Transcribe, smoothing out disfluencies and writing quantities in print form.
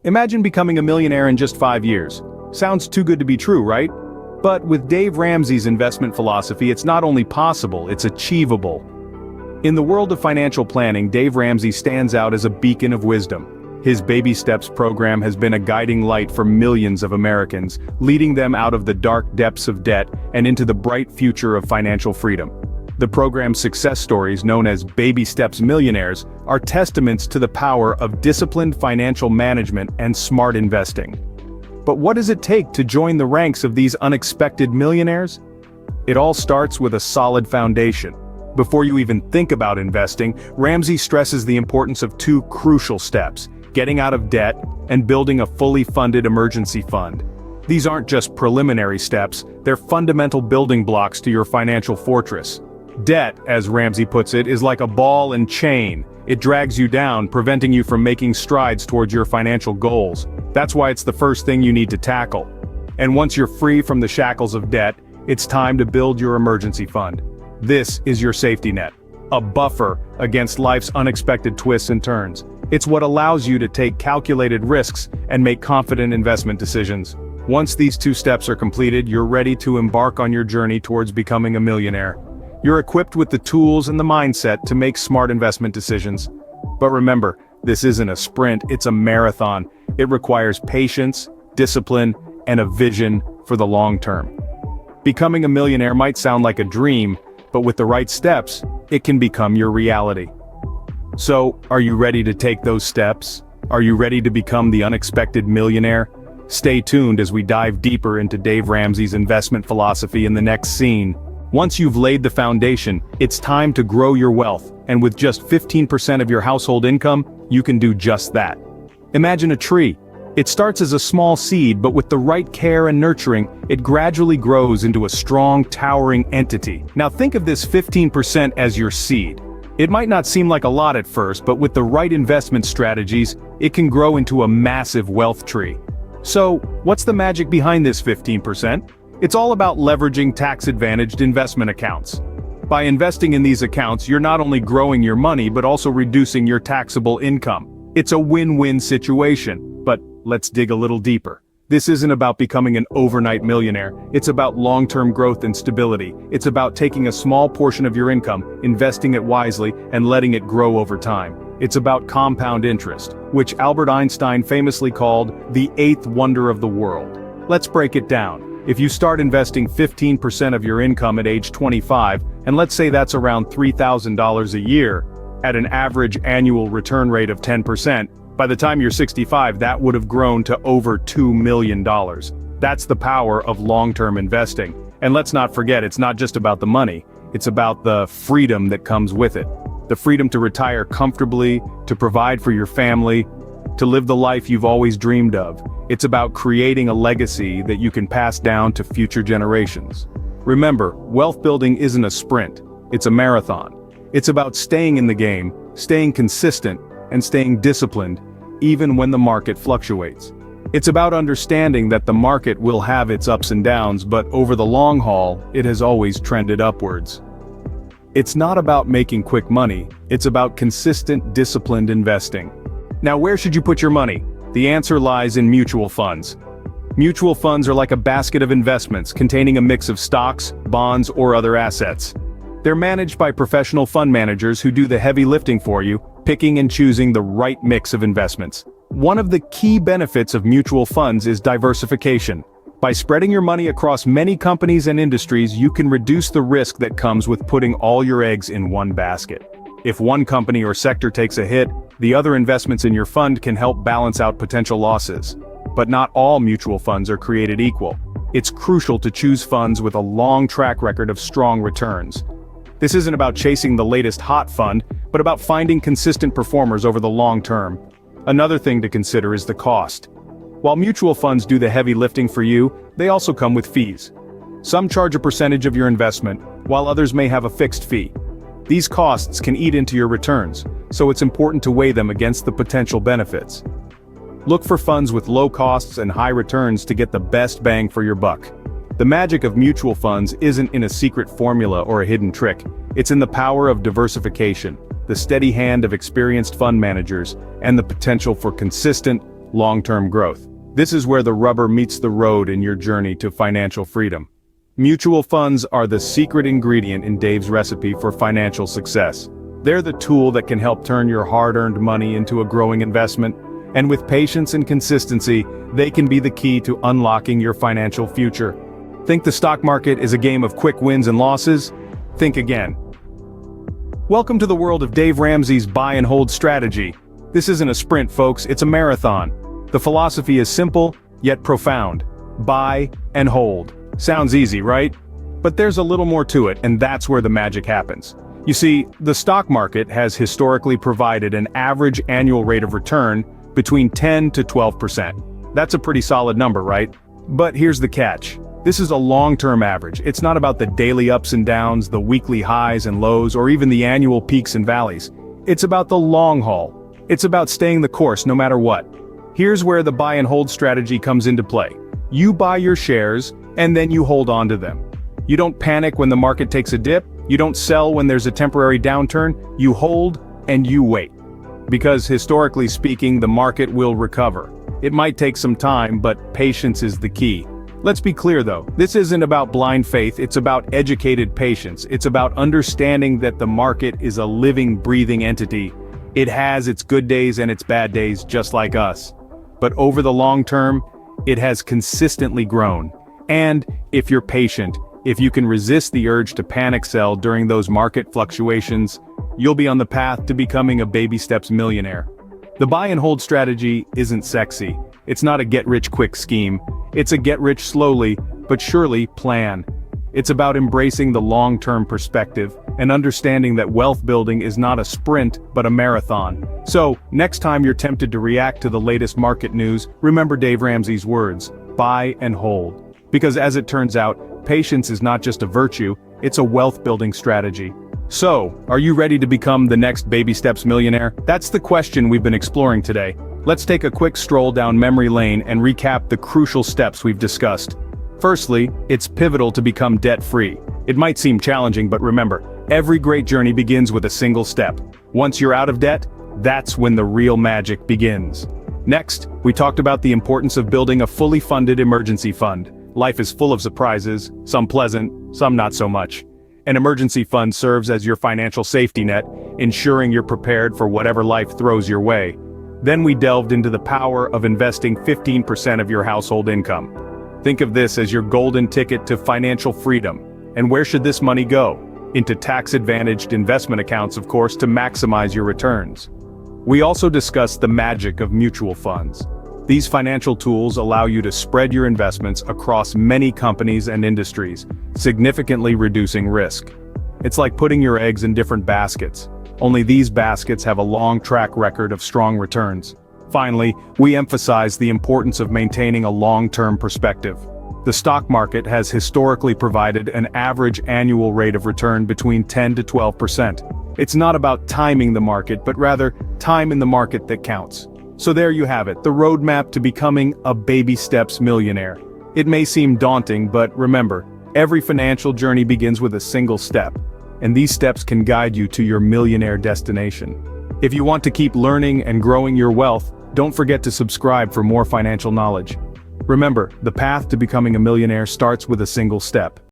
Imagine becoming a millionaire in just 5 years. Sounds too good to be true, right? But with Dave Ramsey's investment philosophy, it's not only possible, it's achievable. In the world of financial planning, Dave Ramsey stands out as a beacon of wisdom. His Baby Steps program has been a guiding light for millions of Americans, leading them out of the dark depths of debt and into the bright future of financial freedom. The program's success stories, known as Baby Steps Millionaires, are testaments to the power of disciplined financial management and smart investing. But what does it take to join the ranks of these unexpected millionaires? It all starts with a solid foundation. Before you even think about investing, Ramsey stresses the importance of 2 crucial steps: getting out of debt and building a fully funded emergency fund. These aren't just preliminary steps, they're fundamental building blocks to your financial fortress. Debt, as Ramsey puts it, is like a ball and chain. It drags you down, preventing you from making strides towards your financial goals. That's why it's the first thing you need to tackle. And once you're free from the shackles of debt, it's time to build your emergency fund. This is your safety net, a buffer against life's unexpected twists and turns. It's what allows you to take calculated risks and make confident investment decisions. Once these 2 steps are completed, you're ready to embark on your journey towards becoming a millionaire. You're equipped with the tools and the mindset to make smart investment decisions. But remember, this isn't a sprint, it's a marathon. It requires patience, discipline, and a vision for the long term. Becoming a millionaire might sound like a dream, but with the right steps, it can become your reality. So, are you ready to take those steps? Are you ready to become the unexpected millionaire? Stay tuned as we dive deeper into Dave Ramsey's investment philosophy in the next scene. Once you've laid the foundation, it's time to grow your wealth, and with just 15% of your household income, you can do just that. Imagine a tree. It starts as a small seed, but with the right care and nurturing, it gradually grows into a strong, towering entity. Now think of this 15% as your seed. It might not seem like a lot at first, but with the right investment strategies, it can grow into a massive wealth tree. So, what's the magic behind this 15%? It's all about leveraging tax-advantaged investment accounts. By investing in these accounts, you're not only growing your money, but also reducing your taxable income. It's a win-win situation, but let's dig a little deeper. This isn't about becoming an overnight millionaire. It's about long-term growth and stability. It's about taking a small portion of your income, investing it wisely, and letting it grow over time. It's about compound interest, which Albert Einstein famously called the 8th wonder of the world. Let's break it down. If you start investing 15% of your income at age 25, and let's say that's around $3,000 a year, at an average annual return rate of 10%, by the time you're 65, that would have grown to over $2 million. That's the power of long-term investing. And let's not forget, it's not just about the money, it's about the freedom that comes with it. The freedom to retire comfortably, to provide for your family, to live the life you've always dreamed of. It's about creating a legacy that you can pass down to future generations. Remember, wealth building isn't a sprint, it's a marathon. It's about staying in the game, staying consistent, and staying disciplined, even when the market fluctuates. It's about understanding that the market will have its ups and downs, but over the long haul, it has always trended upwards. It's not about making quick money, it's about consistent, disciplined investing. Now, where should you put your money? The answer lies in mutual funds. Mutual funds are like a basket of investments containing a mix of stocks, bonds, or other assets. They're managed by professional fund managers who do the heavy lifting for you, picking and choosing the right mix of investments. One of the key benefits of mutual funds is diversification. By spreading your money across many companies and industries, you can reduce the risk that comes with putting all your eggs in one basket. If one company or sector takes a hit, the other investments in your fund can help balance out potential losses. But not all mutual funds are created equal. It's crucial to choose funds with a long track record of strong returns. This isn't about chasing the latest hot fund, but about finding consistent performers over the long term. Another thing to consider is the cost. While mutual funds do the heavy lifting for you, they also come with fees. Some charge a percentage of your investment, while others may have a fixed fee. These costs can eat into your returns, so it's important to weigh them against the potential benefits. Look for funds with low costs and high returns to get the best bang for your buck. The magic of mutual funds isn't in a secret formula or a hidden trick. It's in the power of diversification, the steady hand of experienced fund managers, and the potential for consistent, long-term growth. This is where the rubber meets the road in your journey to financial freedom. Mutual funds are the secret ingredient in Dave's recipe for financial success. They're the tool that can help turn your hard-earned money into a growing investment, and with patience and consistency, they can be the key to unlocking your financial future. Think the stock market is a game of quick wins and losses? Think again. Welcome to the world of Dave Ramsey's buy and hold strategy. This isn't a sprint, folks, it's a marathon. The philosophy is simple, yet profound. Buy and hold. Sounds easy, right? But there's a little more to it, and that's where the magic happens. You see, the stock market has historically provided an average annual rate of return between 10 to 12%. That's a pretty solid number, right? But here's the catch. This is a long-term average. It's not about the daily ups and downs, the weekly highs and lows, or even the annual peaks and valleys. It's about the long haul. It's about staying the course no matter what. Here's where the buy and hold strategy comes into play. You buy your shares, and then you hold on to them. You don't panic when the market takes a dip, you don't sell when there's a temporary downturn, you hold and you wait. Because historically speaking, the market will recover. It might take some time, but patience is the key. Let's be clear though, this isn't about blind faith, it's about educated patience. It's about understanding that the market is a living, breathing entity. It has its good days and its bad days just like us. But over the long term, it has consistently grown. And if you're patient, if you can resist the urge to panic sell during those market fluctuations, you'll be on the path to becoming a baby steps millionaire. The buy and hold strategy isn't sexy. It's not a get-rich-quick scheme. It's a get-rich slowly, but surely plan. It's about embracing the long-term perspective and understanding that wealth building is not a sprint, but a marathon. So, next time you're tempted to react to the latest market news, remember Dave Ramsey's words, buy and hold. Because as it turns out, patience is not just a virtue, it's a wealth-building strategy. So, are you ready to become the next baby steps millionaire? That's the question we've been exploring today. Let's take a quick stroll down memory lane and recap the crucial steps we've discussed. Firstly, it's pivotal to become debt-free. It might seem challenging, but remember, every great journey begins with a single step. Once you're out of debt, that's when the real magic begins. Next, we talked about the importance of building a fully funded emergency fund. Life is full of surprises, some pleasant, some not so much. An emergency fund serves as your financial safety net, ensuring you're prepared for whatever life throws your way. Then we delved into the power of investing 15% of your household income. Think of this as your golden ticket to financial freedom. And where should this money go? Into tax-advantaged investment accounts, of course, to maximize your returns. We also discussed the magic of mutual funds. These financial tools allow you to spread your investments across many companies and industries, significantly reducing risk. It's like putting your eggs in different baskets. Only these baskets have a long track record of strong returns. Finally, we emphasize the importance of maintaining a long-term perspective. The stock market has historically provided an average annual rate of return between 10 to 12%. It's not about timing the market, but rather time in the market that counts. So there you have it, the roadmap to becoming a baby steps millionaire. It may seem daunting, but remember, every financial journey begins with a single step, and these steps can guide you to your millionaire destination. If you want to keep learning and growing your wealth, don't forget to subscribe for more financial knowledge. Remember, the path to becoming a millionaire starts with a single step.